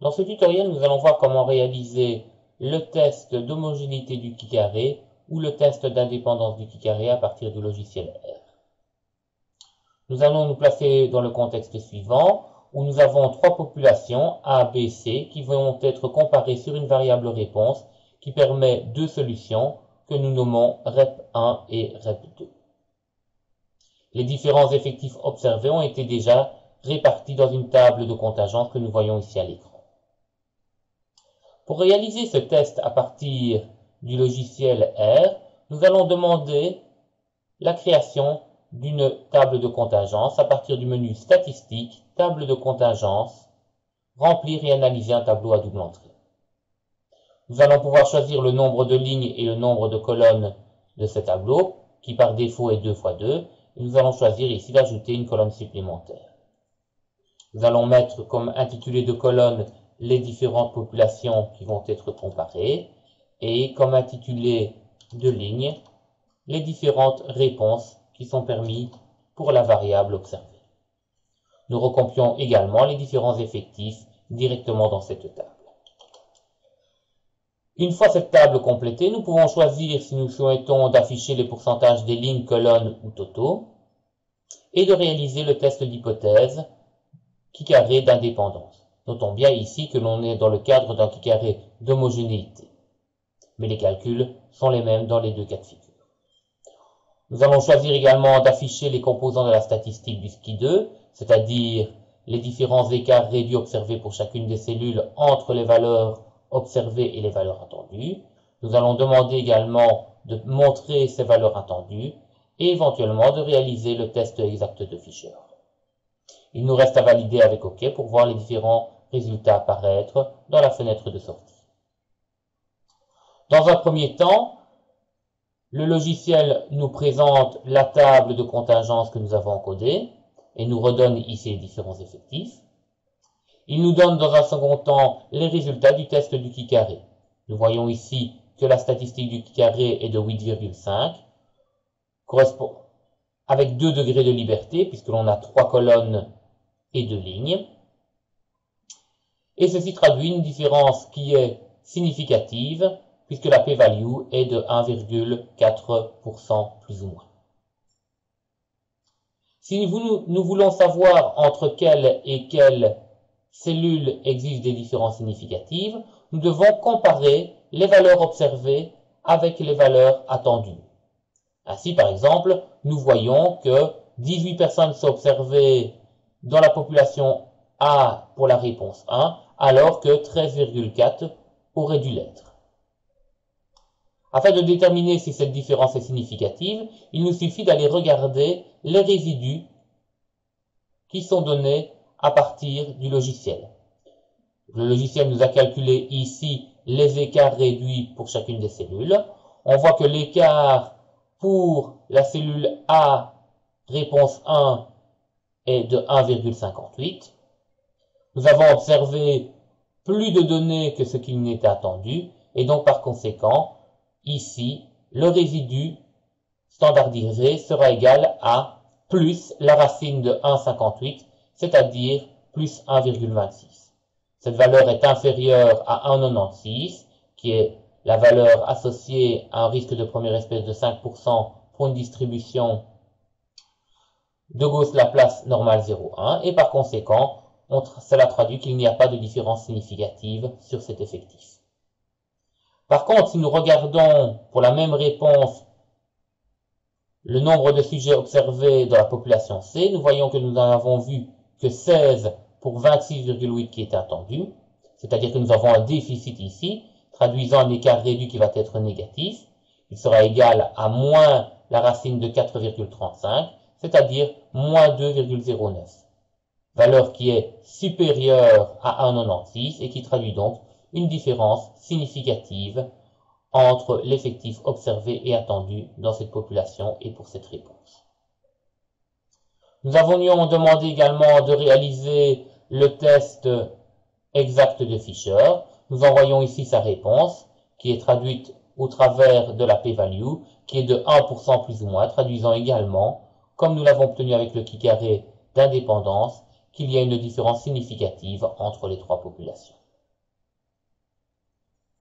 Dans ce tutoriel, nous allons voir comment réaliser le test d'homogénéité du qui-carré ou le test d'indépendance du qui-carré à partir du logiciel R. Nous allons nous placer dans le contexte suivant, où nous avons trois populations, A, B, C, qui vont être comparées sur une variable réponse qui permet deux solutions que nous nommons REP1 et REP2. Les différents effectifs observés ont été déjà répartis dans une table de contingence que nous voyons ici à l'écran. Pour réaliser ce test à partir du logiciel R, nous allons demander la création d'une table de contingence à partir du menu Statistiques, Table de contingence, Remplir et analyser un tableau à double entrée. Nous allons pouvoir choisir le nombre de lignes et le nombre de colonnes de ce tableau, qui par défaut est 2 x 2, et nous allons choisir ici d'ajouter une colonne supplémentaire. Nous allons mettre comme intitulé de colonne les différentes populations qui vont être comparées, et comme intitulé de ligne, les différentes réponses qui sont permises pour la variable observée. Nous recompions également les différents effectifs directement dans cette table. Une fois cette table complétée, nous pouvons choisir si nous souhaitons d'afficher les pourcentages des lignes, colonnes ou totaux, et de réaliser le test d'hypothèse qui-carré d'indépendance. Notons bien ici que l'on est dans le cadre d'un qui-carré d'homogénéité, mais les calculs sont les mêmes dans les deux cas de figure. Nous allons choisir également d'afficher les composants de la statistique du SCI2, c'est-à-dire les différents écarts réduits observés pour chacune des cellules entre les valeurs observées et les valeurs attendues. Nous allons demander également de montrer ces valeurs attendues et éventuellement de réaliser le test exact de Fisher. Il nous reste à valider avec OK pour voir les différents résultats apparaître dans la fenêtre de sortie. Dans un premier temps, le logiciel nous présente la table de contingence que nous avons encodée et nous redonne ici les différents effectifs. Il nous donne dans un second temps les résultats du test du qui-carré. Nous voyons ici que la statistique du qui-carré est de 8,5, correspond avec 2 degrés de liberté puisque l'on a 3 colonnes et 2 lignes. Et ceci traduit une différence qui est significative puisque la p-value est de 1,4% plus ou moins. Si nous voulons savoir entre quelle et quelle cellule existent des différences significatives, nous devons comparer les valeurs observées avec les valeurs attendues. Ainsi, par exemple, nous voyons que 18 personnes sont observées dans la population A pour la réponse 1, alors que 13,4 aurait dû l'être. Afin de déterminer si cette différence est significative, il nous suffit d'aller regarder les résidus qui sont donnés à partir du logiciel. Le logiciel nous a calculé ici les écarts réduits pour chacune des cellules. On voit que l'écart pour la cellule A, réponse 1, est de 1,58. Nous avons observé plus de données que ce qu'il n'était attendu, et donc par conséquent, ici, le résidu standardisé sera égal à plus la racine de 1,58, c'est-à-dire plus 1,26. Cette valeur est inférieure à 1,96, qui est la valeur associée à un risque de première espèce de 5% pour une distribution de Gauss-Laplace normale 0,1, et par conséquent, cela traduit qu'il n'y a pas de différence significative sur cet effectif. Par contre, si nous regardons pour la même réponse le nombre de sujets observés dans la population C, nous voyons que nous en avons vu que 16 pour 26,8 qui est attendu, c'est-à-dire que nous avons un déficit ici, traduisant un écart réduit qui va être négatif. Il sera égal à moins la racine de 4,35, c'est-à-dire moins 2,09. Valeur qui est supérieure à 1,96 et qui traduit donc une différence significative entre l'effectif observé et attendu dans cette population et pour cette réponse. Nous avons demandé également de réaliser le test exact de Fisher. Nous envoyons ici sa réponse qui est traduite au travers de la p-value qui est de 1% plus ou moins, traduisant également, comme nous l'avons obtenu avec le qui-carré d'indépendance, qu'il y a une différence significative entre les trois populations.